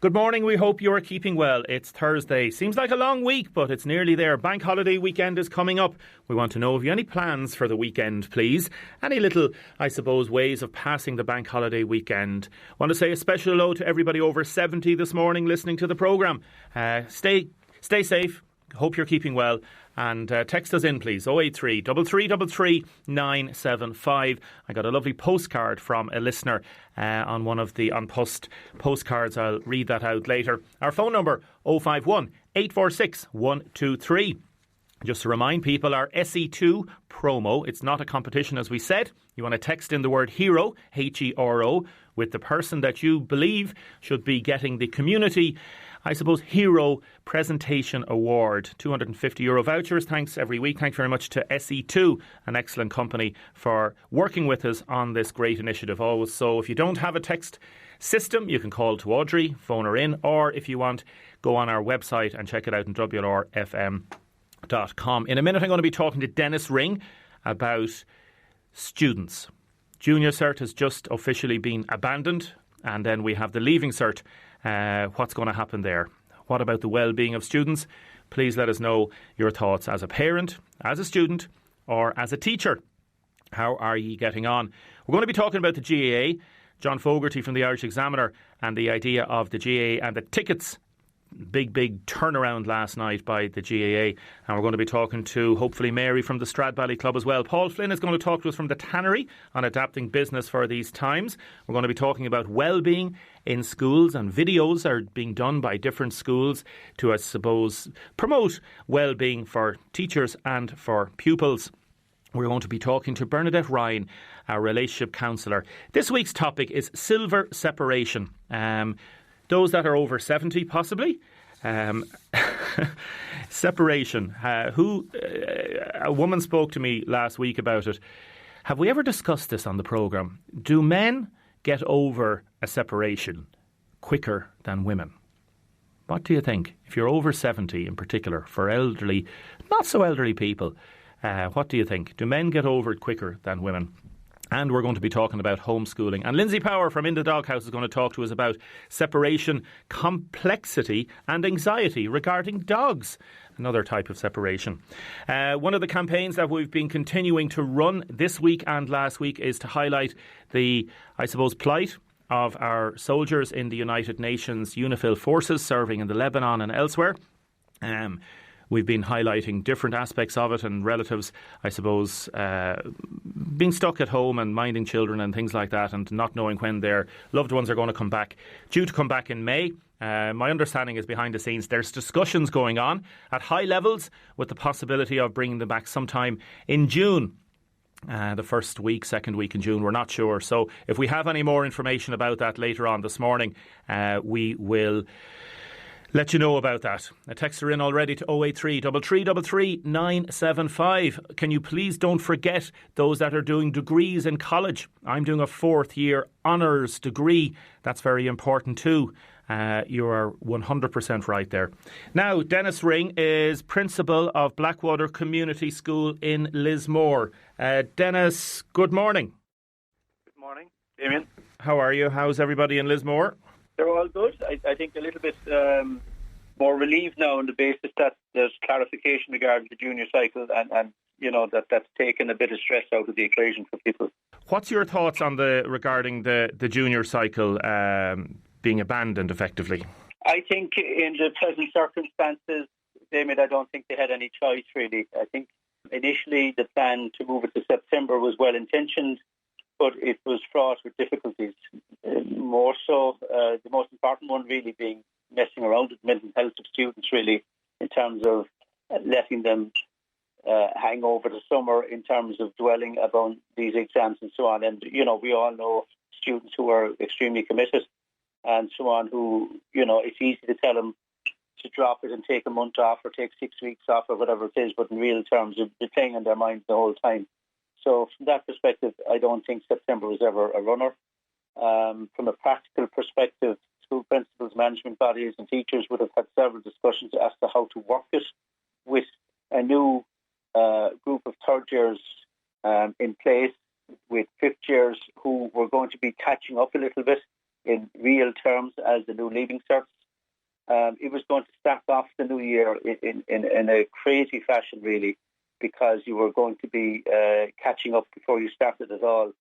Good morning, we hope you are keeping well. It's Thursday. Seems like a long week, but it's nearly there. Bank holiday weekend is coming up. We want to know if you have any plans for the weekend, please. Any little, I suppose, ways of passing the bank holiday weekend. Want to say a special hello to everybody over 70 this morning listening to the programme. Stay safe. Hope you're keeping well. And text us in, please. 083 333 975. I got a lovely postcard from a listener on one of the postcards. I'll read that out later. Our phone number 051 846 123. Just to remind people, our SE2 promo, it's not a competition as we said. You want to text in the word HERO, HERO, with the person that you believe should be getting the community, I suppose, Hero Presentation Award. €250 vouchers. Thanks every week. Thanks very much to SE2, an excellent company, for working with us on this great initiative always. So if you don't have a text system, you can call to Audrey, phone her in, or if you want, go on our website and check it out on WLRFM.com. In a minute, I'm going to be talking to Deise Ring about students. Junior Cert has just officially been abandoned, and then we have the Leaving Cert. What's going to happen there? What about the well-being of students? Please let us know your thoughts as a parent, as a student, or as a teacher. How are you getting on? We're going to be talking about the GAA, John Fogarty from the Irish Examiner, and the idea of the GAA and the tickets. Big turnaround last night by the GAA, and we're going to be talking to hopefully Mary from the Stradbally Club as well. Paul Flynn is going to talk to us from the Tannery on adapting business for these times. We're going to be talking about well-being in schools, and videos are being done by different schools to, I suppose, promote well-being for teachers and for pupils. We're going to be talking to Bernadette Ryan, our relationship counsellor. This week's topic is silver separation. Those that are over 70, possibly. Separation. A woman spoke to me last week about it. Have we ever discussed this on the programme? Do men get over a separation quicker than women? What do you think? If you're over 70 in particular, for elderly, not so elderly people, what do you think? Do men get over it quicker than women? And we're going to be talking about homeschooling. And Lindsay Power from In the Doghouse is going to talk to us about separation, complexity and anxiety regarding dogs. Another type of separation. One of the campaigns that we've been continuing to run this week and last week is to highlight the, I suppose, plight of our soldiers in the United Nations UNIFIL forces serving in the Lebanon and elsewhere. We've been highlighting different aspects of it, and relatives, I suppose, being stuck at home and minding children and things like that, and not knowing when their loved ones are going to come back. Due to come back in May. My understanding is behind the scenes there's discussions going on at high levels with the possibility of bringing them back sometime in June. The first week, second week in June, we're not sure. So if we have any more information about that later on this morning, we will let you know about that. A texter in already to 083 333 975. Can you please don't forget those that are doing degrees in college? I'm doing a fourth year honours degree. That's very important too. You are 100% right there. Now, Deise Ring is principal of Blackwater Community School in Lismore. Deise, good morning. Good morning, Damien. How are you? How's everybody in Lismore? They're all good. I think a little bit more relieved now on the basis that there's clarification regarding the junior cycle, and you know that's taken a bit of stress out of the equation for people. What's your thoughts on regarding the junior cycle being abandoned effectively? I think in the present circumstances, Damien, I don't think they had any choice really. I think initially the plan to move it to September was well intentioned, but it was fraught with difficulties. More so, the most important one really being messing around with mental health of students, really, in terms of letting them hang over the summer, in terms of dwelling about these exams and so on. And, you know, we all know students who are extremely committed and so on, who, you know, it's easy to tell them to drop it and take a month off or take 6 weeks off or whatever it is, but in real terms, they're playing on their minds the whole time. So from that perspective, I don't think September was ever a runner. From a practical perspective, school principals, management bodies and teachers would have had several discussions as to how to work it with a new group of third years in place, with fifth years who were going to be catching up a little bit in real terms as the new Leaving Certs. It was going to start off the new year in a crazy fashion, really, because you were going to be catching up before you started at all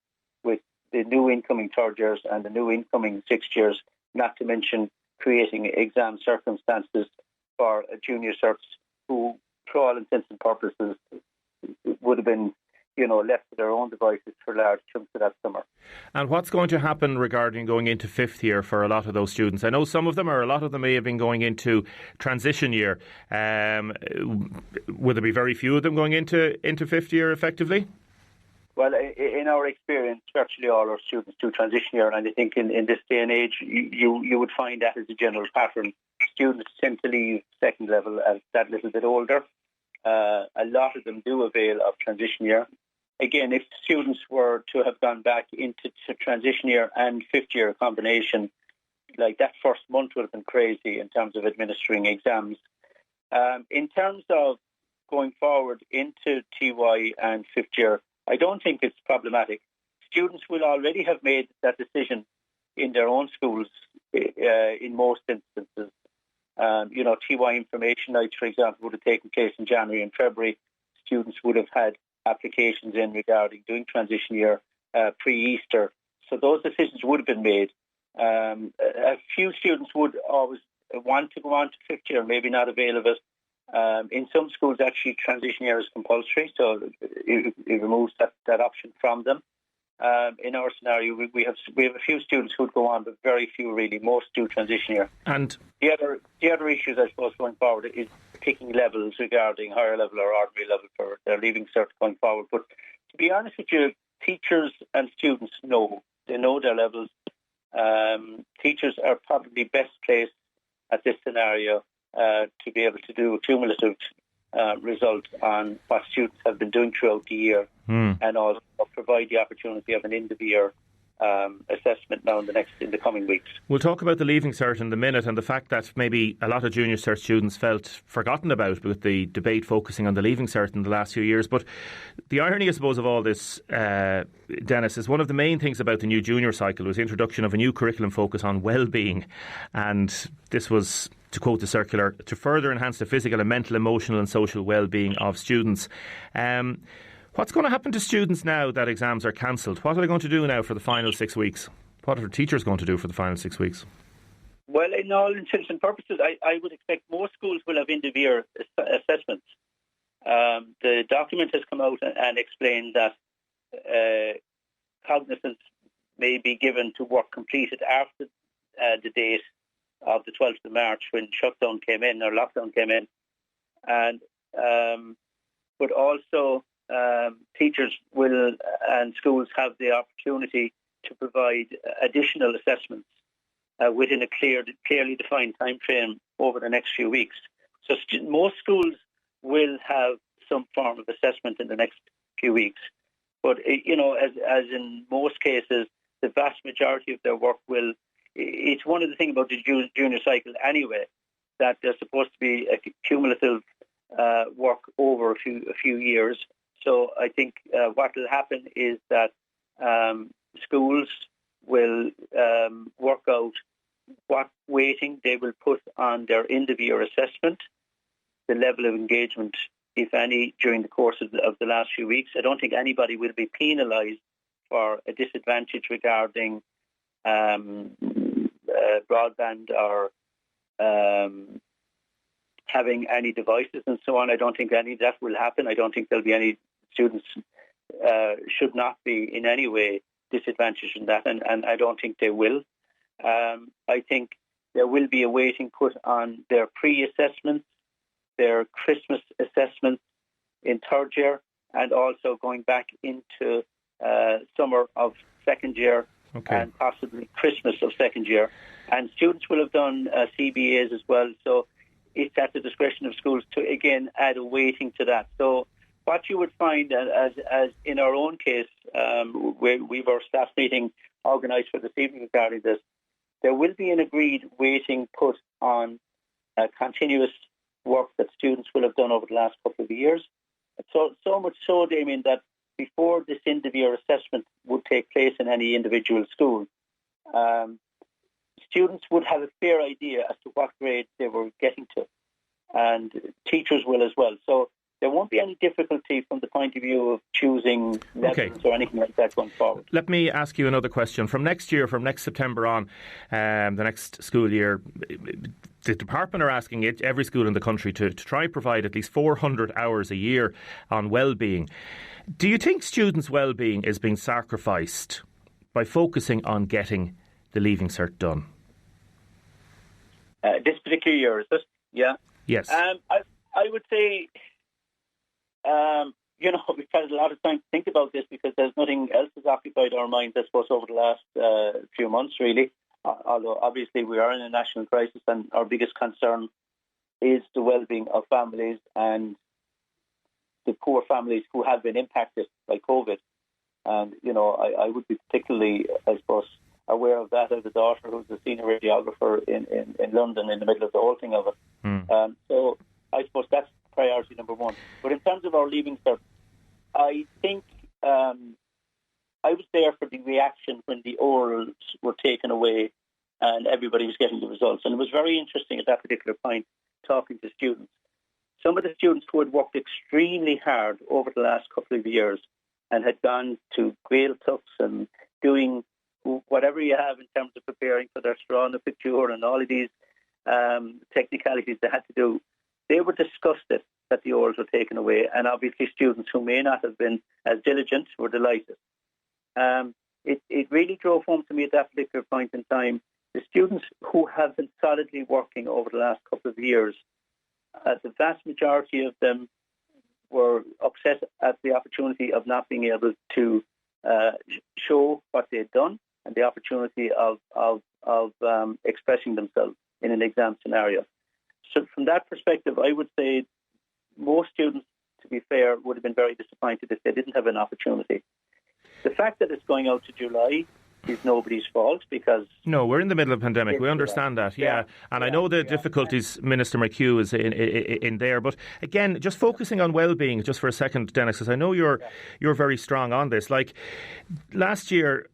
with the new incoming third years and the new incoming sixth years, not to mention creating exam circumstances for junior certs who, for all intents and purposes, would have been left to their own devices for large chunks of that summer. And what's going to happen regarding going into fifth year for a lot of those students? I know some of them, or a lot of them, may have been going into transition year. Will there be very few of them going into fifth year effectively? Well, in our experience, virtually all our students do transition year, and I think in this day and age, you would find that as a general pattern. Students tend to leave second level as that little bit older. A lot of them do avail of transition year. Again, if students were to have gone back into transition year and fifth year combination, like that first month would have been crazy in terms of administering exams. In terms of going forward into TY and fifth year, I don't think it's problematic. Students will already have made that decision in their own schools in most instances. TY information nights, for example, would have taken place in January and February. Students would have had applications in regarding doing transition year pre-Easter. So those decisions would have been made. A few students would always want to go on to fifth year, maybe not avail of it. In some schools, actually, transition year is compulsory, so it removes that option from them. In our scenario, we have a few students who would go on, but very few really. Most do transition year. And the other issues, I suppose, going forward is picking levels regarding higher level or ordinary level for their Leaving Cert going forward. But to be honest with you, teachers and students know their levels. Teachers are probably best placed at this scenario to be able to do a cumulative result on what students have been doing throughout the year, and also provide the opportunity of an end-of-year assessment now in the coming weeks. We'll talk about the Leaving Cert in a minute and the fact that maybe a lot of Junior Cert students felt forgotten about with the debate focusing on the Leaving Cert in the last few years. But the irony, I suppose, of all this, Dennis, is one of the main things about the new junior cycle was the introduction of a new curriculum focus on well-being. And this was, to quote the circular, to further enhance the physical and mental, emotional and social well-being of students. What's going to happen to students now that exams are cancelled? What are they going to do now for the final 6 weeks? What are the teachers going to do for the final 6 weeks? Well, in all intents and purposes, I would expect most schools will have end-of-year assessments. The document has come out and explained that cognizance may be given to work completed after the date of the 12th of March when shutdown came in or lockdown came in, and but also teachers will and schools have the opportunity to provide additional assessments within a clearly defined time frame over the next few weeks. So most schools will have some form of assessment in the next few weeks, but as in most cases, the vast majority of their work will. It's one of the things about the junior cycle anyway, that there's supposed to be a cumulative work over a few years. So I think what will happen is that schools will work out what weighting they will put on their end-of-year assessment, the level of engagement, if any, during the course of the last few weeks. I don't think anybody will be penalised for a disadvantage regarding broadband or having any devices and so on. I don't think any of that will happen. I don't think there'll be any students should not be in any way disadvantaged in that, and I don't think they will. I think there will be a weighting put on their pre-assessments, their Christmas assessments in third year, and also going back into summer of second year, and possibly Christmas of second year. And students will have done CBAs as well, so it's at the discretion of schools to, again, add a weighting to that. So what you would find, as in our own case, where we've our staff meeting organised for this evening regarding this, there will be an agreed weighting put on continuous work that students will have done over the last couple of years. So much so, Damien, that before this end-of-year assessment would take place in any individual school, students would have a fair idea as to what grades they were getting to, and teachers will as well. So there won't be any difficulty from the point of view of choosing levels or anything like that going forward. Let me ask you another question. From next year, from next September on, the next school year, the department are asking every school in the country to try provide at least 400 hours a year on well-being. Do you think students' well-being is being sacrificed by focusing on getting the Leaving Cert done? This particular year, is it? Yeah. Yes. I would say... we've had a lot of time to think about this because there's nothing else that's occupied our minds, I suppose, over the last few months, really. Although, obviously, we are in a national crisis and our biggest concern is the well-being of families and the poor families who have been impacted by COVID. And, I would be particularly, I suppose, aware of that. I have a daughter who's a senior radiographer in London in the middle of the whole thing of it. So I suppose that's priority number one. But in terms of our Leaving Cert, I think I was there for the reaction when the orals were taken away and everybody was getting the results. And it was very interesting at that particular point talking to students. Some of the students who had worked extremely hard over the last couple of years and had gone to Gaeltachts and doing whatever you have in terms of preparing for their straw the picture and all of these technicalities they had to do, they were disgusted that the orals were taken away, and obviously students who may not have been as diligent were delighted. It really drove home to me at that particular point in time, the students who have been solidly working over the last couple of years, the vast majority of them were upset at the opportunity of not being able to show what they'd done and the opportunity of expressing themselves in an exam scenario. So from that perspective, I would say most students, to be fair, would have been very disappointed if they didn't have an opportunity. The fact that it's going out to July is nobody's fault because... No, we're in the middle of a pandemic. We understand that, yeah. And I know the difficulties Minister McHugh is in there. But again, just focusing on well-being just for a second, Dennis, because I know you're very strong on this. Like last year...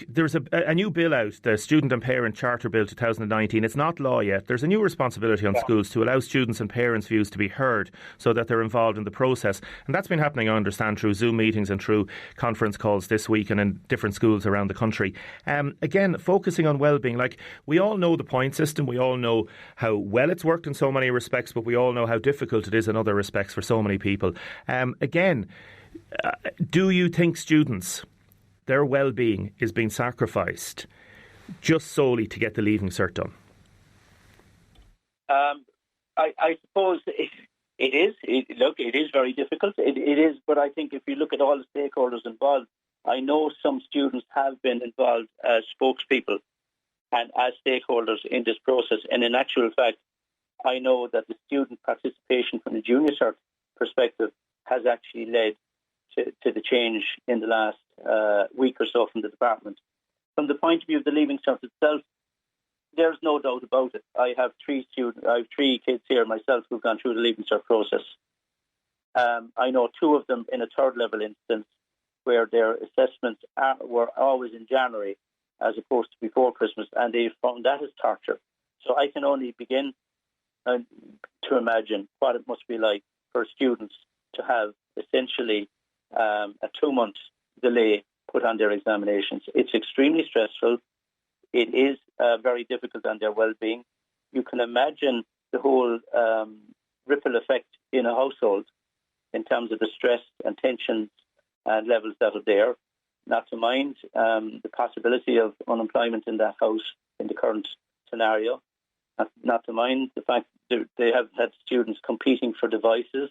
there's a new bill out, the Student and Parent Charter Bill 2019. It's not law yet. There's a new responsibility on schools to allow students' and parents' views to be heard so that they're involved in the process. And that's been happening, I understand, through Zoom meetings and through conference calls this week and in different schools around the country. Again, focusing on well-being. We all know the point system. We all know how well it's worked in so many respects, but we all know how difficult it is in other respects for so many people. Do you think students... their well-being is being sacrificed just solely to get the Leaving Cert done? I suppose it is. It is very difficult. It is, but I think if you look at all the stakeholders involved, I know some students have been involved as spokespeople and as stakeholders in this process. And in actual fact, I know that the student participation from the Junior Cert perspective has actually led to the change in the last week or so from the department. From the point of view of the Leaving Cert itself, there's no doubt about it. I have three kids here myself who've gone through the Leaving Cert process. I know two of them in a third level instance where their assessments were always in January as opposed to before Christmas, and they found that as torture. So I can only begin to imagine what it must be like for students to have essentially a 2-month delay put on their examinations. It's extremely stressful. It is very difficult on their well-being. You can imagine the whole ripple effect in a household in terms of the stress and tensions and levels that are there. Not to mind the possibility of unemployment in that house in the current scenario. Not to mind the fact that they have had students competing for devices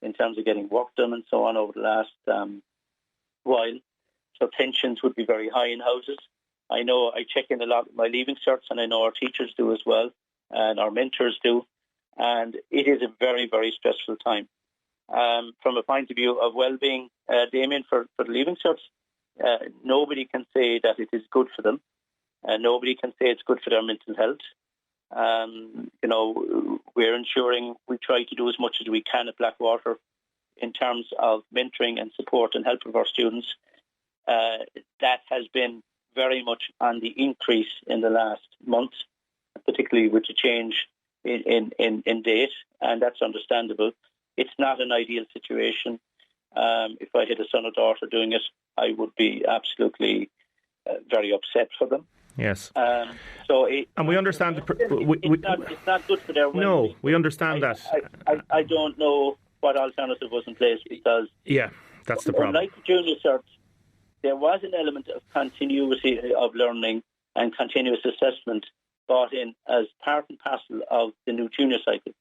in terms of getting work done and so on over the last while. So tensions would be very high in houses. I know I check in a lot with my Leaving Certs, and I know our teachers do as well, and our mentors do. And it is a very, very stressful time. From a point of view of well-being, Damien, for the Leaving Certs, nobody can say that it is good for them. Nobody can say it's good for their mental health. We're ensuring we try to do as much as we can at Blackwater in terms of mentoring and support and help of our students. That has been very much on the increase in the last month, particularly with the change in date, and that's understandable. It's not an ideal situation. If I had a son or daughter doing it, I would be absolutely very upset for them. Yes. And we understand. It's not good for their well-being. No, we understand that. I don't know what alternative was in place because... Yeah, that's the problem. Like the Junior Cert, there was an element of continuity of learning and continuous assessment brought in as part and parcel of the new junior cycle.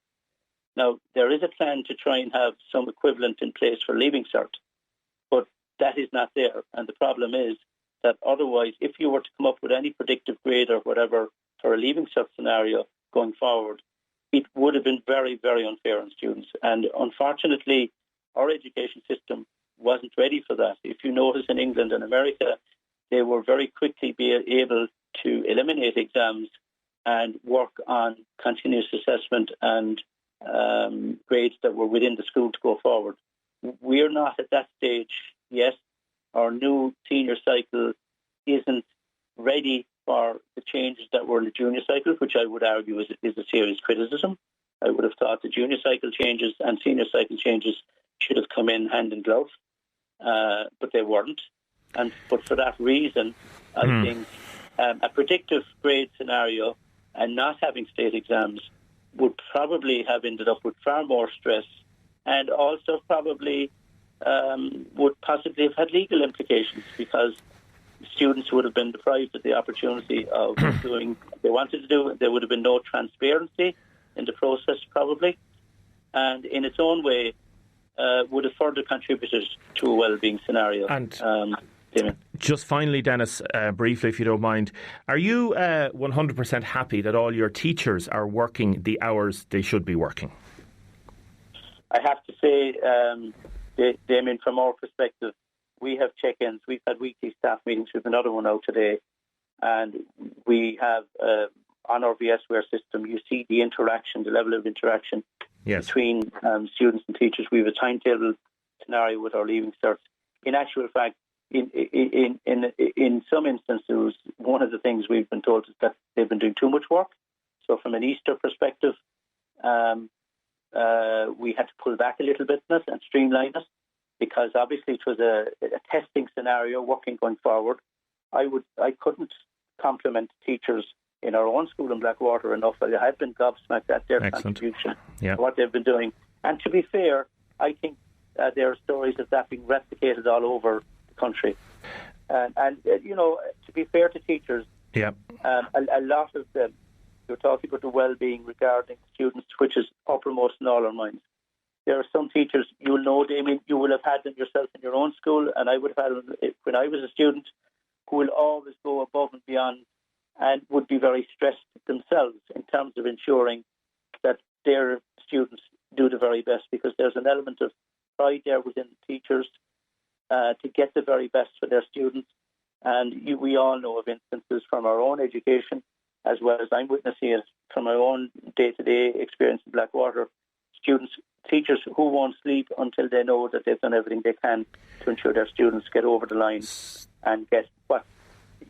Now, there is a plan to try and have some equivalent in place for Leaving Cert, but that is not there. And the problem is that otherwise, if you were to come up with any predictive grade or whatever for a Leaving Cert scenario going forward, it would have been very, very unfair on students. And unfortunately, our education system wasn't ready for that. If you notice in England and America, they were very quickly able to eliminate exams and work on continuous assessment and grades that were within the school to go forward. We're not at that stage yet. Our new senior cycle isn't ready for the changes that were in the junior cycle, which I would argue is a serious criticism. I would have thought the junior cycle changes and senior cycle changes should have come in hand in glove, but they weren't. But for that reason, I think a predictive grade scenario and not having state exams would probably have ended up with far more stress and also probably would possibly have had legal implications because students would have been deprived of the opportunity of doing what they wanted to do. There would have been no transparency in the process probably, and in its own way would have further contributed to a well-being scenario. And just finally, Dennis, briefly, if you don't mind, are you 100% happy that all your teachers are working the hours they should be working? I have to say, Damien, from our perspective, we have check-ins. We've had weekly staff meetings. We have another one out today. And we have, on our VSware system, you see the interaction, the level of interaction between students and teachers. We have a timetable scenario with our Leaving Certs. In actual fact, in some instances, one of the things we've been told is that they've been doing too much work. So from an Easter perspective, we had to pull back a little bit on it and streamline it because obviously it was a testing scenario working going forward. I couldn't compliment teachers in our own school in Blackwater enough. I have been gobsmacked at their contribution, what they've been doing. And to be fair, I think there are stories of that being replicated all over the country. And to be fair to teachers, a lot of them, you're talking about the well-being regarding students, which is uppermost in all our minds. There are some teachers, you'll know, Damien, you will have had them yourself in your own school, and I would have had them when I was a student, who will always go above and beyond and would be very stressed themselves in terms of ensuring that their students do the very best, because there's an element of pride there within the teachers to get the very best for their students. And we all know of instances from our own education, as well as I'm witnessing it from my own day-to-day experience in Blackwater, teachers who won't sleep until they know that they've done everything they can to ensure their students get over the line and get what,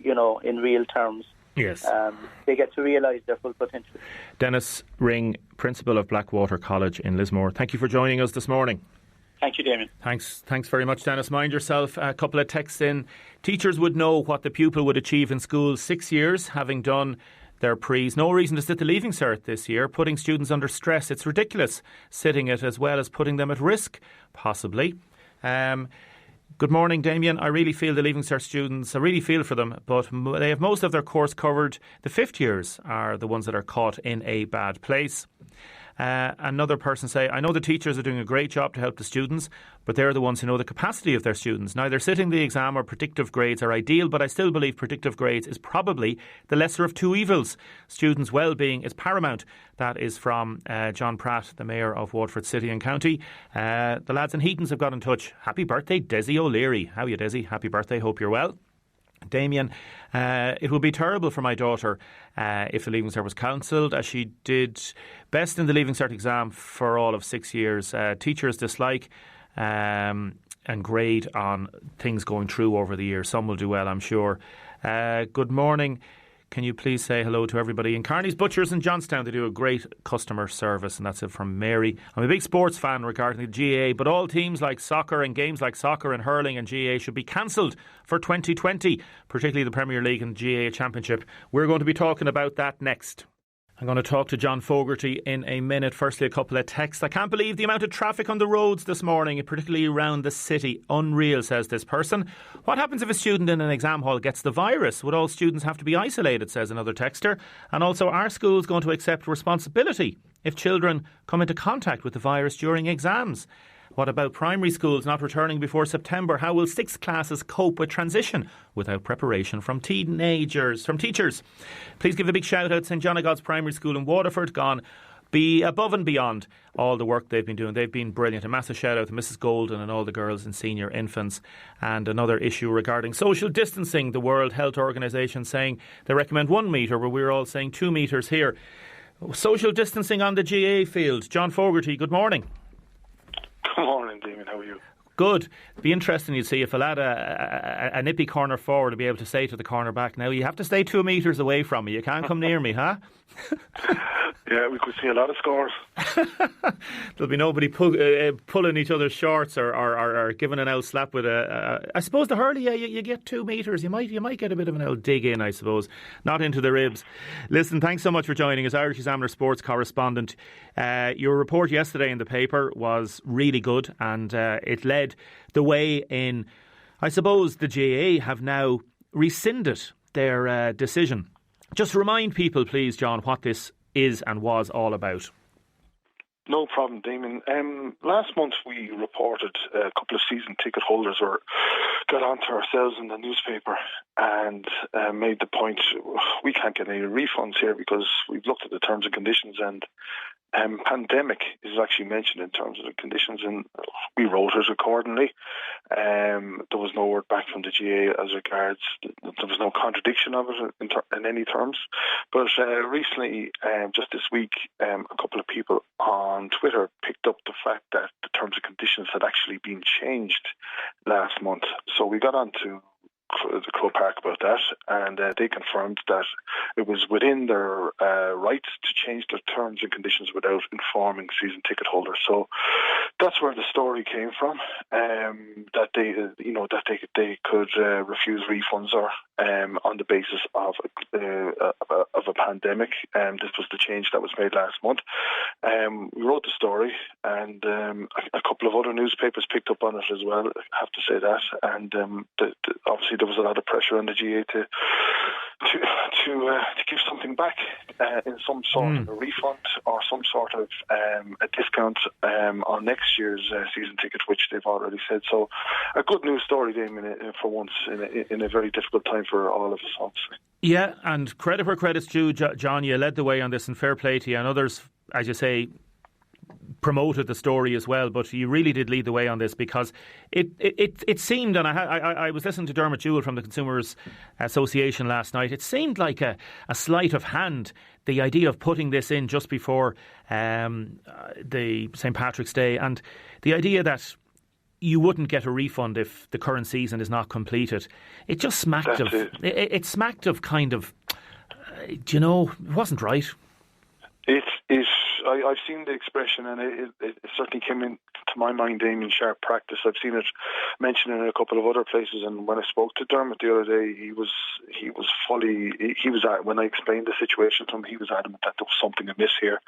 in real terms, they get to realise their full potential. Dennis Ring, Principal of Blackwater College in Lismore, thank you for joining us this morning. Thank you, Damien. Thanks very much, Dennis. Mind yourself. A couple of texts in. Teachers would know what the pupil would achieve in school 6 years, having done their pre's. No reason to sit the Leaving Cert this year, putting students under stress. It's ridiculous, sitting it as well as putting them at risk, possibly. Good morning, Damien. I really feel the Leaving Cert students, I really feel for them, but they have most of their course covered. The fifth years are the ones that are caught in a bad place. Another person say, I know the teachers are doing a great job to help the students, but they're the ones who know the capacity of their students. Neither sitting the exam or predictive grades are ideal, but I still believe predictive grades is probably the lesser of two evils. Students' well-being is paramount. That is from John Pratt, the Mayor of Waterford City and County. The lads in Heatons have got in touch. Happy birthday, Deise O'Leary. How are you, Deise? Happy birthday. Hope you're well. Damien, it would be terrible for my daughter if the Leaving Cert was cancelled, as she did best in the Leaving Cert exam for all of 6 years. Teachers dislike and grade on things going through over the years. Some will do well, I'm sure. Good morning. Can you please say hello to everybody in Carney's Butchers in Johnstown? They do a great customer service, and that's it from Mary. I'm a big sports fan regarding the GAA, but all teams like soccer and games like soccer and hurling and GAA should be cancelled for 2020, particularly the Premier League and GAA Championship. We're going to be talking about that next. I'm going to talk to John Fogarty in a minute. Firstly, a couple of texts. I can't believe the amount of traffic on the roads this morning, particularly around the city. Unreal, says this person. What happens if a student in an exam hall gets the virus? Would all students have to be isolated, says another texter? And also, are schools going to accept responsibility if children come into contact with the virus during exams? What about primary schools not returning before September? How will sixth classes cope with transition without preparation from teachers? Please give a big shout out to St John of God's Primary School in Waterford. Gone be above and beyond all the work they've been doing. They've been brilliant. A massive shout out to Mrs Golden and all the girls in senior infants. And another issue regarding social distancing. The World Health Organisation saying they recommend 1 metre, but we're all saying 2 metres here. Social distancing on the GAA field. John Fogarty, good morning. Good morning, Damien. How are you? Good. It'd be interesting, you'd see, if a lad a nippy corner forward to be able to say to the corner back, now you have to stay 2 metres away from me. You can't come near me, huh? Yeah, we could see a lot of scores. There'll be nobody pulling each other's shorts or giving an old slap with I suppose the hurley, you get 2 metres. You might get a bit of an old dig in, I suppose. Not into the ribs. Listen, thanks so much for joining us, Irish Examiner sports correspondent. Your report yesterday in the paper was really good, and it led the way in, I suppose, the GAA have now rescinded their decision. Just remind people, please, John, what this is and was all about. No problem, Damien. Last month we reported a couple of season ticket holders got onto ourselves in the newspaper and made the point we can't get any refunds here because we've looked at the terms and conditions, and pandemic is actually mentioned in terms of the conditions, and we wrote it accordingly. There was no word back from the GA as regards, there was no contradiction of it in any terms. But recently, just this week, a couple of people on Twitter picked up the fact that the terms and conditions had actually been changed last month. So we got on to the Crow Park about that, and they confirmed that it was within their rights to change their terms and conditions without informing season ticket holders. So that's where the story came from. That they could refuse refunds or on the basis of a pandemic. This was the change that was made last month. We wrote the story, and a couple of other newspapers picked up on it as well. I have to say that, and obviously there was a lot of pressure on the GA to give something back in some sort of a refund or some sort of a discount on next year's season ticket, which they've already said. So a good news story, Damien, for once in a very difficult time for all of us, obviously. Yeah, and credit where credit's due, John. You led the way on this, and fair play to you. And others, as you say, promoted the story as well, but you really did lead the way on this, because it seemed, and I was listening to Dermot Jewell from the Consumers Association last night, it seemed like a sleight of hand, the idea of putting this in just before the St Patrick's Day, and the idea that you wouldn't get a refund if the current season is not completed. It just smacked it smacked of kind of, it wasn't right. I've seen the expression, and it certainly came into my mind, Damien, sharp practice. I've seen it mentioned in a couple of other places, and when I spoke to Dermot the other day, when I explained the situation to him, he was adamant that there was something amiss here,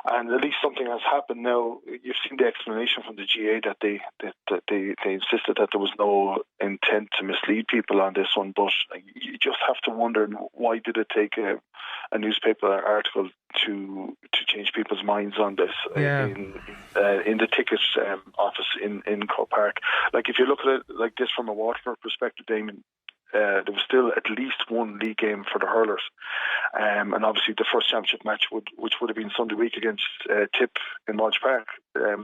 and at least something has happened now. You've seen the explanation from the GA that they insisted that there was no intent to mislead people on this one, but you just have to wonder, why did it take a newspaper article to change people's minds on this in the tickets office in Crow Park. Like, if you look at it like this from a Waterford perspective, Damien, there was still at least one league game for the hurlers, and obviously the first championship match which would have been Sunday week against Tip in Lodge Park. There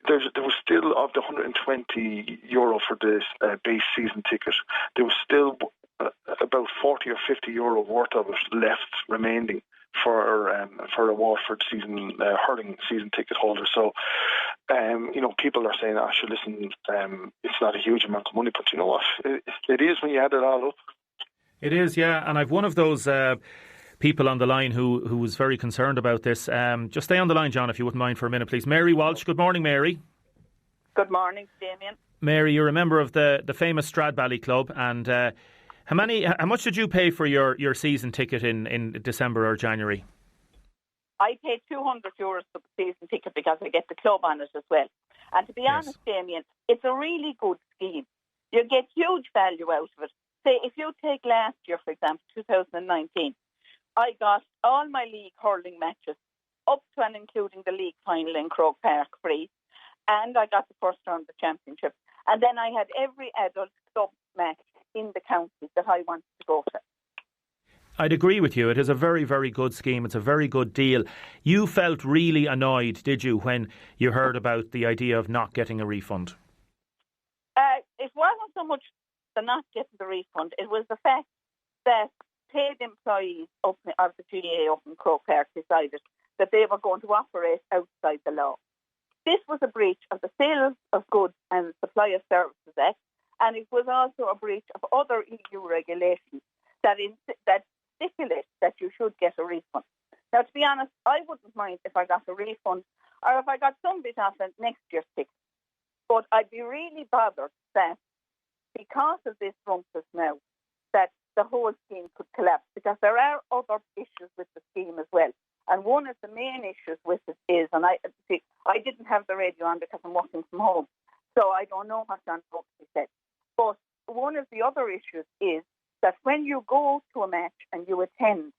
was still, of the €120 for this base season ticket, there was still about €40 or €50 worth of it left remaining for a Waterford season hurling season ticket holder. So people are saying, listen, it's not a huge amount of money, but you know what, it is when you add it all up. It is, yeah, and I've one of those people on the line who was very concerned about this. Just stay on the line, John, if you wouldn't mind for a minute, please. Mary Walsh, good morning, Mary. Good morning, Damien. Mary, you're a member of the famous Stradbally Club, and how much did you pay for your season ticket in December or January? I paid €200 for the season ticket because I get the club on it as well. And to be honest, Damien, it's a really good scheme. You get huge value out of it. Say, if you take last year, for example, 2019, I got all my league hurling matches up to and including the league final in Croke Park free. And I got the first round of the championship. And then I had every adult club match in the county that I wanted to go to. I'd agree with you. It is a very, very good scheme. It's a very good deal. You felt really annoyed, did you, when you heard about the idea of not getting a refund? It wasn't so much the not getting the refund. It was the fact that paid employees of the GAA up in Croke Park decided that they were going to operate outside the law. This was a breach of the Sales of Goods and Supply of Services Act, and it was also a breach of other EU regulations that stipulate that you should get a refund. Now, to be honest, I wouldn't mind if I got a refund or if I got some bit off next year's ticket. But I'd be really bothered that because of this rumpus now, that the whole scheme could collapse, because there are other issues with the scheme as well. And one of the main issues with it is, and I didn't have the radio on because I'm working from home, so I don't know what John Buckley said. But one of the other issues is that when you go to a match and you attend,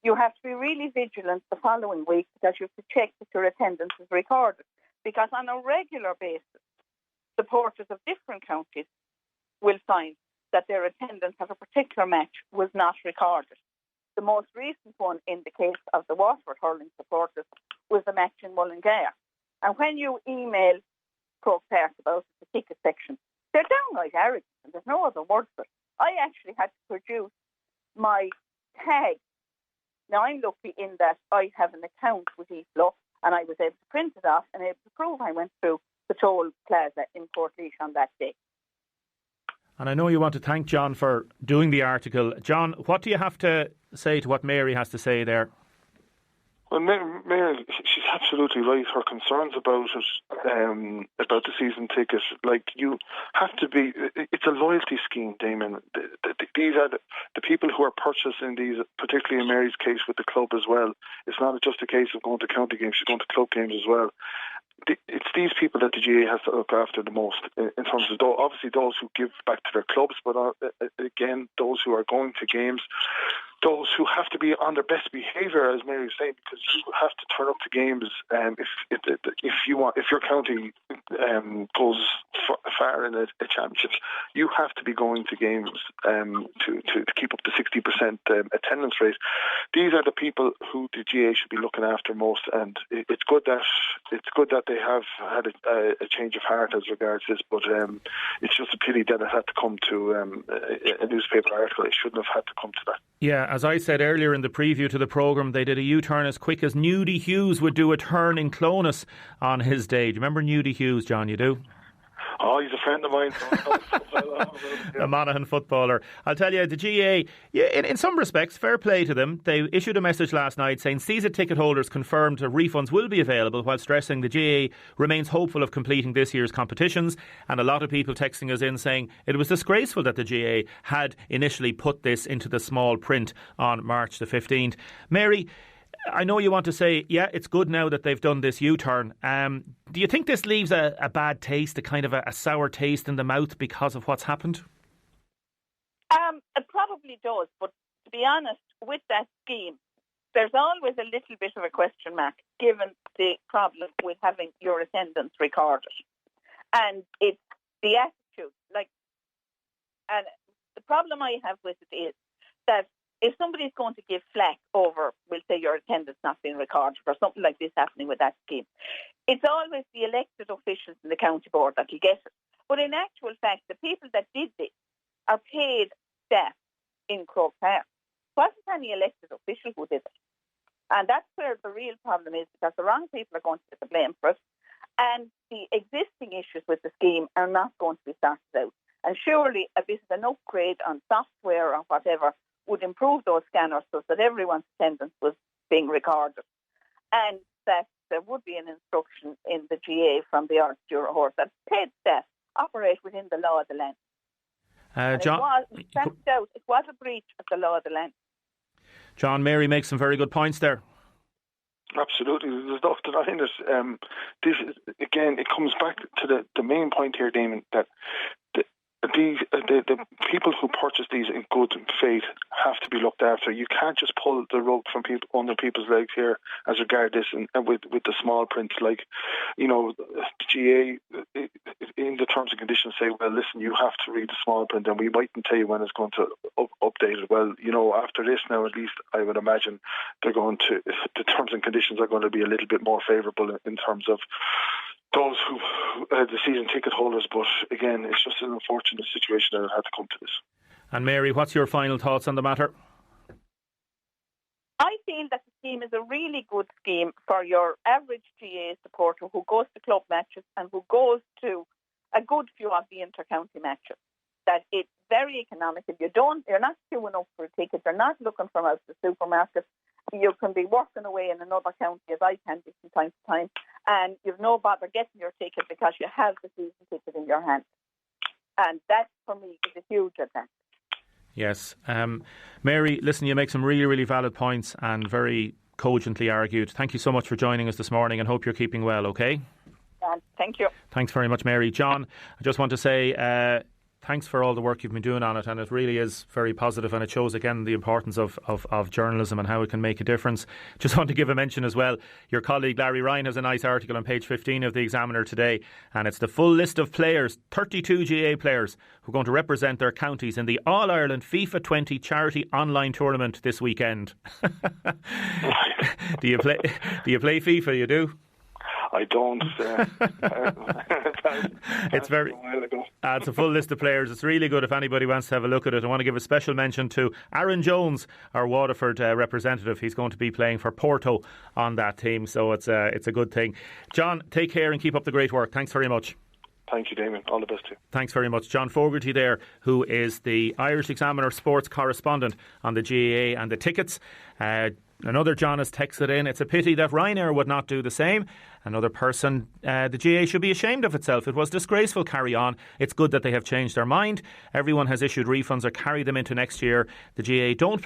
you have to be really vigilant the following week, because you have to check that your attendance is recorded. Because on a regular basis, supporters of different counties will find that their attendance at a particular match was not recorded. The most recent one in the case of the Waterford hurling supporters was the match in Mullingar. And when you email Croke Park about the ticket section, they're downright arrogant, and there's no other word for it. I actually had to produce my tag. Now, I'm lucky in that I have an account with eFlow, and I was able to print it off and able to prove I went through the toll plaza in Portlaoise on that day. And I know you want to thank John for doing the article. John, what do you have to say to what Mary has to say there? Well, Mary, she's absolutely right. Her concerns about it, about the season ticket, like, you have to be. It's a loyalty scheme, Damon. These are the people who are purchasing these, particularly in Mary's case with the club as well. It's not just a case of going to county games; she's going to club games as well. It's these people that the GA has to look after the most, in terms of obviously those who give back to their clubs, but again, those who are going to games, those who have to be on their best behaviour, as Mary was saying, because you have to turn up to games if your county goes far in a championship, you have to be going to games to keep up the 60% attendance rate. These are the people who the GA should be looking after most, and it's good that they have had a change of heart as regards this, but it's just a pity that it had to come to a newspaper article. It shouldn't have had to come to that. Yeah, as I said earlier in the preview to the programme, they did a U-turn as quick as Nudie Hughes would do a turn in Clonus on his day. Do you remember Nudie Hughes, John? You do? Oh, he's a friend of mine. A Monaghan footballer. I'll tell you, the GA, in some respects, fair play to them. They issued a message last night saying season ticket holders confirmed refunds will be available, while stressing the GA remains hopeful of completing this year's competitions. And a lot of people texting us in saying it was disgraceful that the GA had initially put this into the small print on March the 15th. Mary, I know you want to say, yeah, it's good now that they've done this U-turn. Do you think this leaves a bad taste, a kind of a sour taste in the mouth because of what's happened? It probably does, but to be honest, with that scheme, there's always a little bit of a question mark, given the problem with having your attendance recorded. And it's the attitude. And the problem I have with it is that if somebody's going to give flack over, we'll say, your attendance not being recorded or something like this happening with that scheme, it's always the elected officials in the county board that will get it. But in actual fact, the people that did this are paid staff in Croke Park. It wasn't any elected official who did it. And that's where the real problem is, because the wrong people are going to get the blame for it. And the existing issues with the scheme are not going to be sorted out. And surely a bit of an upgrade on software or whatever would improve those scanners so that everyone's attendance was being recorded. And that there would be an instruction in the GA from the Arts Juror Horse that paid staff operate within the law of the land. John, it was a breach of the law of the land. John, Mary makes some very good points there. Absolutely, there's no denying it. This again, it comes back to the main point here, Damon, that the people who purchase these in good faith have to be looked after. You can't just pull the rug from under people's legs here as regard this, and with the small print, like, you know, the GA in the terms and conditions say, well, listen, you have to read the small print, and we mightn't tell you when it's going to update it. Well, you know, after this now, at least I would imagine the terms and conditions are going to be a little bit more favourable in terms of those who the season ticket holders. But again, it's just an unfortunate situation that it had to come to this. And Mary, what's your final thoughts on the matter? I feel that the scheme is a really good scheme for your average GA supporter who goes to club matches and who goes to a good few of the inter-county matches. That it's very economical. You're not queuing up for a ticket. You're not looking from out the supermarket. You can be working away in another county, as I can be from time to time, and you've no bother getting your ticket because you have the season ticket in your hand. And that, for me, is a huge advantage. Yes. Mary, listen, you make some really, really valid points and very cogently argued. Thank you so much for joining us this morning, and hope you're keeping well, okay? Thank you. Thanks very much, Mary. John, I just want to say thanks for all the work you've been doing on it, and it really is very positive, and it shows again the importance of journalism and how it can make a difference. Just want to give a mention as well. Your colleague Larry Ryan has a nice article on page 15 of the Examiner today, and it's the full list of players, 32 GA players who are going to represent their counties in the All-Ireland FIFA 20 charity online tournament this weekend. Do you play FIFA? You do? I don't. It's very. It's a full list of players. It's really good if anybody wants to have a look at it. I want to give a special mention to Aaron Jones, our Waterford representative. He's going to be playing for Porto on that team, so it's a good thing. John, take care and keep up the great work. Thanks very much. Thank you, Damien. All the best to you. Thanks very much. John Fogarty there, who is the Irish Examiner sports correspondent on the GAA and the tickets. Another John has texted in, it's a pity that Ryanair would not do the same. Another person, the GAA should be ashamed of itself. It was disgraceful, carry on. It's good that they have changed their mind. Everyone has issued refunds or carry them into next year. The GAA don't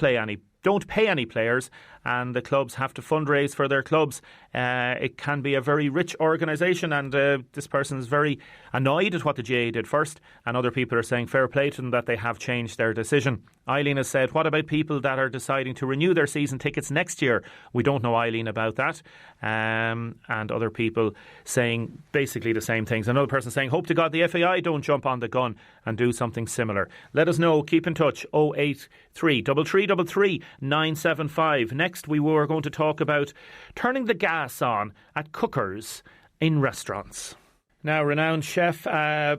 pay any players, and the clubs have to fundraise for their clubs. It can be a very rich organisation, and this person is very annoyed at what the GAA did first, and other people are saying fair play to them that they have changed their decision. Eileen has said, what about people that are deciding to renew their season tickets next year? We don't know, Eileen, about that. And other people saying basically the same things. Another person saying, hope to God the FAI don't jump on the gun and do something similar. Let us know. Keep in touch. 083 3333 975. Next, we were going to talk about turning the gas on at cookers in restaurants. Now, renowned chef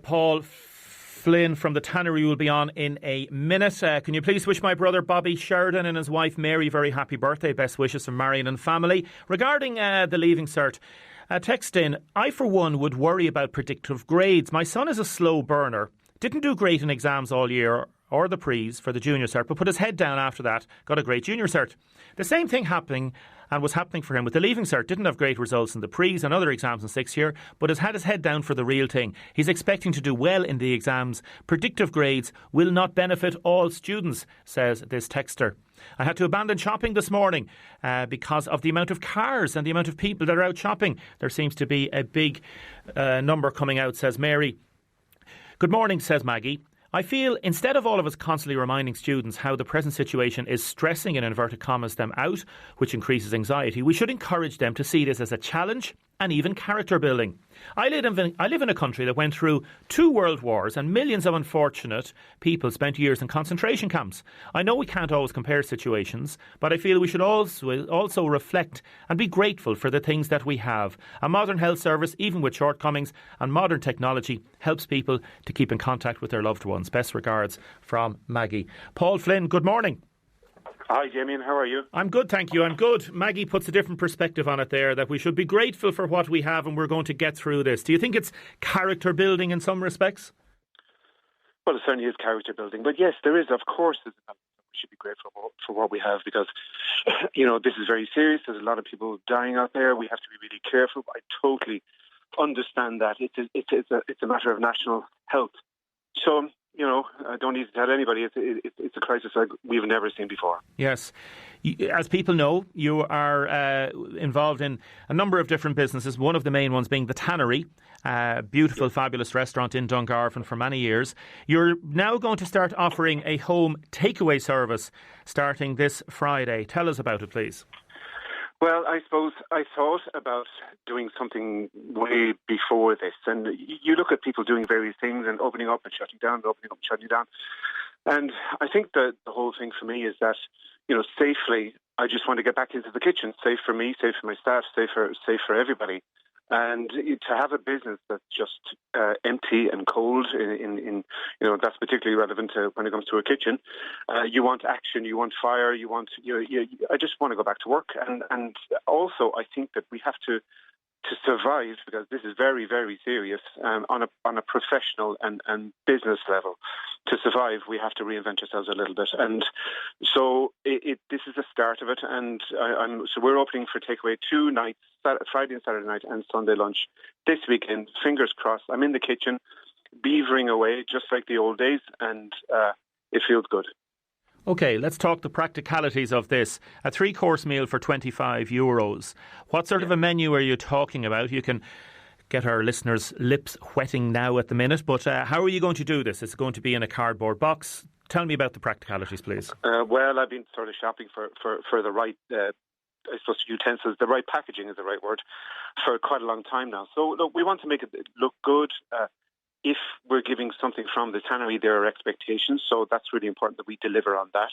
Paul Flynn from the Tannery will be on in a minute. Can you please wish my brother Bobby Sheridan and his wife Mary very happy birthday. Best wishes from Marion and family. Regarding the Leaving Cert, text in, I for one would worry about predictive grades. My son is a slow burner. Didn't do great in exams all year or the pre's for the Junior Cert, but put his head down after that, got a great Junior Cert. The same thing was happening for him with the Leaving Cert. Didn't have great results in the pre's and other exams in 6th year, but has had his head down for the real thing. He's expecting to do well in the exams. Predictive grades will not benefit all students, says this texter. I had to abandon shopping this morning because of the amount of cars and the amount of people that are out shopping. There seems to be a big number coming out, says Mary. Good morning, says Maggie. I feel instead of all of us constantly reminding students how the present situation is stressing, in inverted commas, them out, which increases anxiety, we should encourage them to see this as a challenge and even character building. I live in a country that went through 2 world wars and millions of unfortunate people spent years in concentration camps. I know we can't always compare situations, but I feel we should also reflect and be grateful for the things that we have. A modern health service, even with shortcomings, and modern technology helps people to keep in contact with their loved ones. Best regards from Maggie. Paul Flynn, good morning. Hi, Damien. How are you? I'm good, thank you. I'm good. Maggie puts a different perspective on it there, that we should be grateful for what we have and we're going to get through this. Do you think it's character building in some respects? Well, it certainly is character building. But yes, there is, of course, we should be grateful for what we have because, this is very serious. There's a lot of people dying out there. We have to be really careful. I totally understand that. It's a matter of national health. So, I don't need to tell anybody it's a crisis like we've never seen before. Yes. As people know, you are involved in a number of different businesses, one of the main ones being the Tannery, beautiful, fabulous restaurant in Dungarvan for many years. You're now going to start offering a home takeaway service starting this Friday. Tell us about it, please. Well, I suppose I thought about doing something way before this. And you look at people doing various things and opening up and shutting down, opening up and shutting down. And I think that the whole thing for me is that, safely, I just want to get back into the kitchen. Safe for me, safe for my staff, safe for everybody. And to have a business that's just empty and cold, that's particularly relevant when it comes to a kitchen. You want action, you want fire, I just want to go back to work. And also, I think that we have to survive, because this is very, very serious, on a professional and business level. To survive, we have to reinvent ourselves a little bit. And so this is the start of it. And so we're opening for takeaway 2 nights, Friday and Saturday night and Sunday lunch this weekend. Fingers crossed. I'm in the kitchen, beavering away, just like the old days, and it feels good. OK, let's talk the practicalities of this. A 3-course meal for €25. What sort of a menu are you talking about? You can get our listeners' lips wetting now at the minute, but how are you going to do this? It's going to be in a cardboard box. Tell me about the practicalities, please. Well, I've been sort of shopping for the right, I suppose, utensils. The right packaging is the right word, for quite a long time now. So, look, we want to make it look good. If we're giving something from the Tannery, there are expectations, so that's really important that we deliver on that.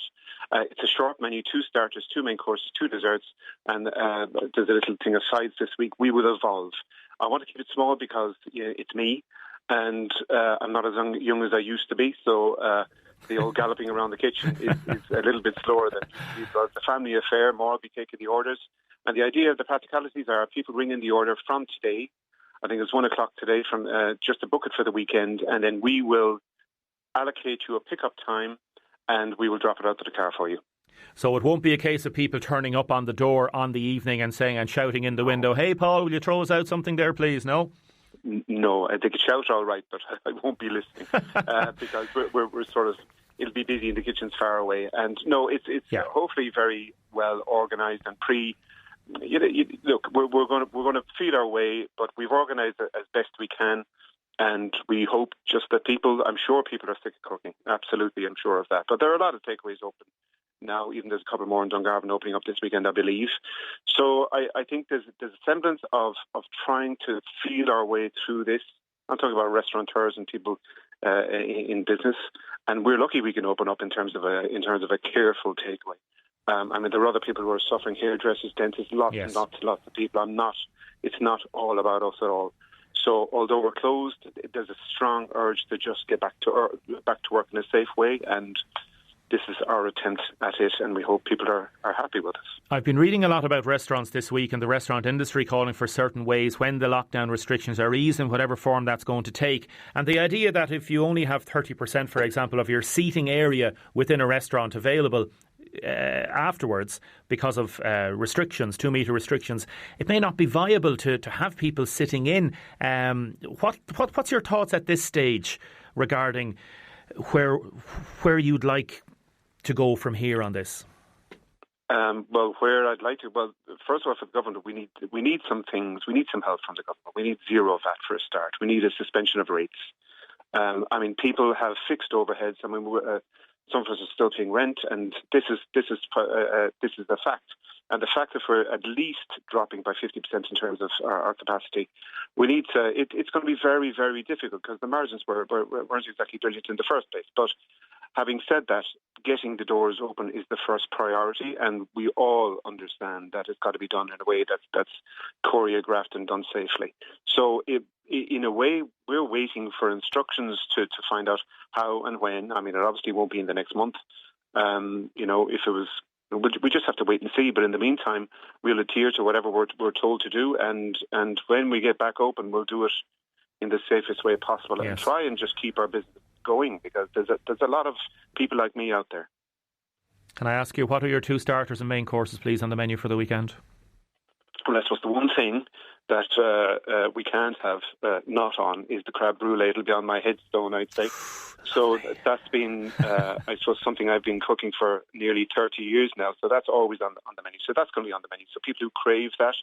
It's a short menu, 2 starters, 2 main courses, 2 desserts, and there's a little thing of sides this week. We will evolve. I want to keep it small because it's me, and I'm not as young as I used to be, so the old galloping around the kitchen is a little bit slower than usually. So it's a family affair. More will be taking the orders. And the idea of the practicalities are people ring in the order from today. I think it's 1 o'clock today, from just to book it for the weekend, and then we will allocate you a pickup time and we will drop it out to the car for you. So it won't be a case of people turning up on the door on the evening and saying and shouting in the window, "Hey, Paul, will you throw us out something there, please?" No? No, they could shout all right, but I won't be listening because we're sort of, it'll be busy and the kitchen's far away. And no, it's hopefully very well organised and look, we're going to feel our way, but we've organised it as best we can, and we hope just that I'm sure people are sick of cooking. Absolutely, I'm sure of that. But there are a lot of takeaways open now. Even there's a couple more in Dungarvan opening up this weekend, I believe. So I think there's a semblance of trying to feel our way through this. I'm talking about restaurateurs and people in business, and we're lucky we can open up in terms of a careful takeaway. There are other people who are suffering, hairdressers, dentists, lots of people. It's not all about us at all. So although we're closed, there's a strong urge to just get back to work in a safe way, and this is our attempt at it, and we hope people are happy with us. I've been reading a lot about restaurants this week and the restaurant industry calling for certain ways when the lockdown restrictions are eased in whatever form that's going to take. And the idea that if you only have 30%, for example, of your seating area within a restaurant available afterwards because of restrictions, 2-metre restrictions, it may not be viable to have people sitting in. What's your thoughts at this stage regarding where you'd like to go from here on this? Well, where I'd like to, first of all, for the government, we need some things. We need some help from the government. We need zero VAT for a start. We need a suspension of rates. People have fixed overheads. Some of us are still paying rent, and this is a fact. And the fact that we're at least dropping by 50% in terms of our capacity, we need to. It's going to be very, very difficult because the margins weren't exactly brilliant in the first place. But having said that, getting the doors open is the first priority, and we all understand that it's got to be done in a way that's choreographed and done safely. So in a way, we're waiting for instructions to find out how and when. It obviously won't be in the next month. If it was, we just have to wait and see. But in the meantime, we'll adhere to whatever we're told to do. And when we get back open, we'll do it in the safest way possible and try and just keep our business going, because there's a lot of people like me out there. Can I ask you, what are your 2 starters and main courses, please, on the menu for the weekend? Well, I suppose the one thing that we can't have not on is the crab brulee. It'll be on my headstone, I'd say. So that's been, I suppose, something I've been cooking for nearly 30 years now. So that's always on the menu. So that's going to be on the menu. So people who crave that,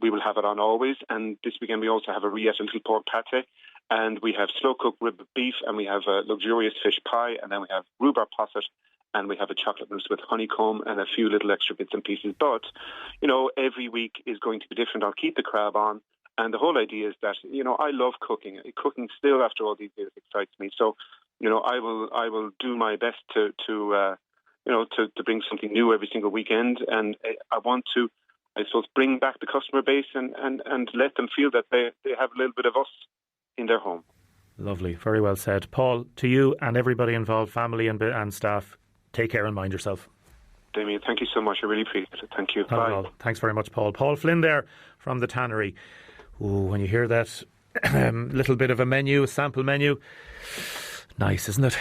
we will have it on always. And this weekend we also have a rillette little pork pate. And we have slow-cooked rib beef, and we have a luxurious fish pie, and then we have rhubarb posset, and we have a chocolate mousse with honeycomb and a few little extra bits and pieces. But, every week is going to be different. I'll keep the crab on. And the whole idea is that, I love cooking. Cooking still, after all these years, excites me. So, I will do my best to bring something new every single weekend. And I want to, I suppose, bring back the customer base and let them feel that they have a little bit of us in their home. Lovely. Very well said. Paul, to you and everybody involved, family and staff, take care and mind yourself. Damien, thank you so much. I really appreciate it. Thank you. Bye. Thanks very much, Paul. Paul Flynn there from the Tannery. Ooh, when you hear that little bit of a sample menu, nice, isn't it?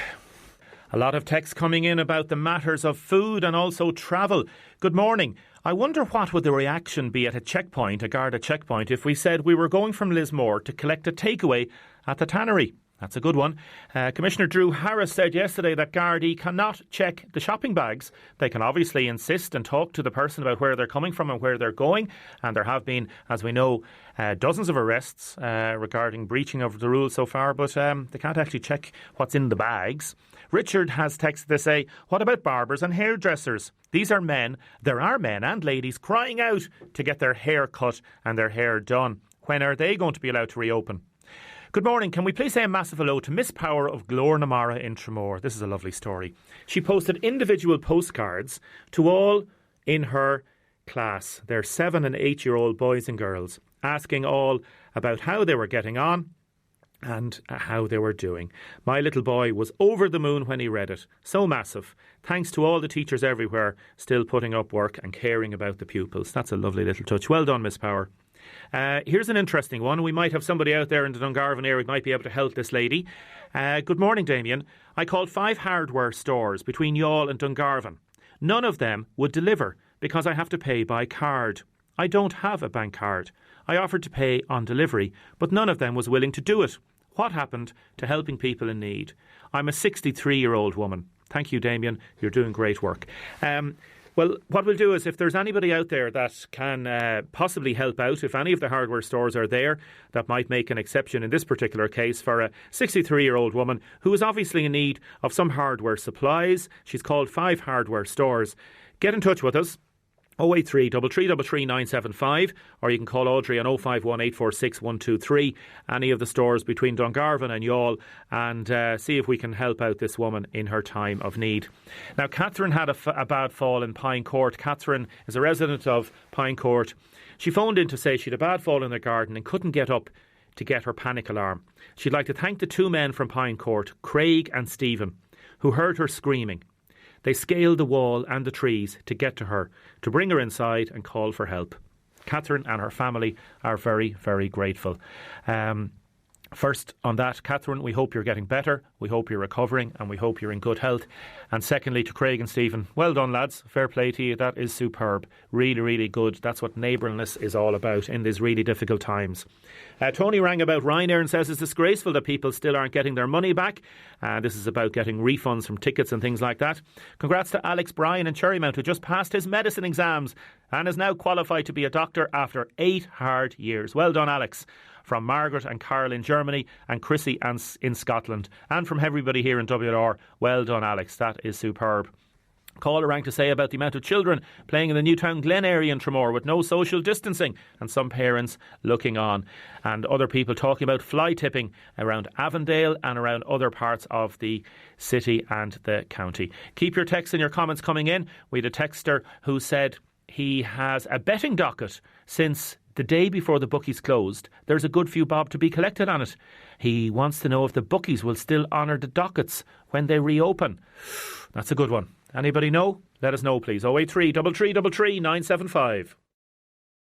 A lot of texts coming in about the matters of food and also travel. Good morning. I wonder what would the reaction be at a Garda checkpoint, if we said we were going from Lismore to collect a takeaway at the Tannery. That's a good one. Commissioner Drew Harris said yesterday that Gardaí cannot check the shopping bags. They can obviously insist and talk to the person about where they're coming from and where they're going. And there have been, as we know, dozens of arrests regarding breaching of the rules so far, but they can't actually check what's in the bags. Richard has texted to say, what about barbers and hairdressers? These are men. There are men and ladies crying out to get their hair cut and their hair done. When are they going to be allowed to reopen? Good morning. Can we please say a massive hello to Miss Power of Glornamara in Tramore? This is a lovely story. She posted individual postcards to all in her class, their 7 and 8-year-old boys and girls, asking all about how they were getting on and how they were doing. My little boy was over the moon when he read it. So massive. Thanks to all the teachers everywhere still putting up work and caring about the pupils. That's a lovely little touch. Well done, Miss Power. Here's an interesting one. We might have somebody out there in the Dungarvan area who might be able to help this lady. Good morning, Damien. I called 5 hardware stores between Youghal and Dungarvan. None of them would deliver because I have to pay by card. I don't have a bank card. I offered to pay on delivery, but none of them was willing to do it. What happened to helping people in need? I'm a 63-year-old woman. Thank you, Damien. You're doing great work. Well, what we'll do is, if there's anybody out there that can possibly help out, if any of the hardware stores are there that might make an exception in this particular case for a 63-year-old woman who is obviously in need of some hardware supplies. She's called 5 hardware stores. Get in touch with us. 083 333 975, or you can call Audrey on 051 846 123, any of the stores between Dungarvan and Youghal, and see if we can help out this woman in her time of need. Now, Catherine had a bad fall in Pine Court. Catherine is a resident of Pine Court. She phoned in to say she had a bad fall in the garden and couldn't get up to get her panic alarm. She'd like to thank the 2 men from Pine Court, Craig and Stephen, who heard her screaming. They scaled the wall and the trees to get to her, to bring her inside and call for help. Catherine and her family are very, very grateful. First on that, Catherine, we hope you're getting better, we hope you're recovering, and we hope you're in good health. And secondly, to Craig and Stephen, well done, lads. Fair play to you. That is superb. Really, really good. That's what neighbourliness is all about in these really difficult times. Tony rang about Ryanair and says it's disgraceful that people still aren't getting their money back. This is about getting refunds from tickets and things like that. Congrats to Alex Bryan in Cherrymount, who just passed his medicine exams and is now qualified to be a doctor after 8 hard years. Well done, Alex. From Margaret and Carl in Germany and Chrissy in Scotland, and from everybody here in WR, well done, Alex. That is superb. Caller rang to say about the amount of children playing in the Newtown Glen area in Tramore with no social distancing and some parents looking on, and other people talking about fly tipping around Avondale and around other parts of the city and the county. Keep your texts and your comments coming in. We had a texter who said he has a betting docket since the day before the bookies closed. There's a good few bob to be collected on it. He wants to know if the bookies will still honour the dockets when they reopen. That's a good one. Anybody know? Let us know, please. 083 333 975.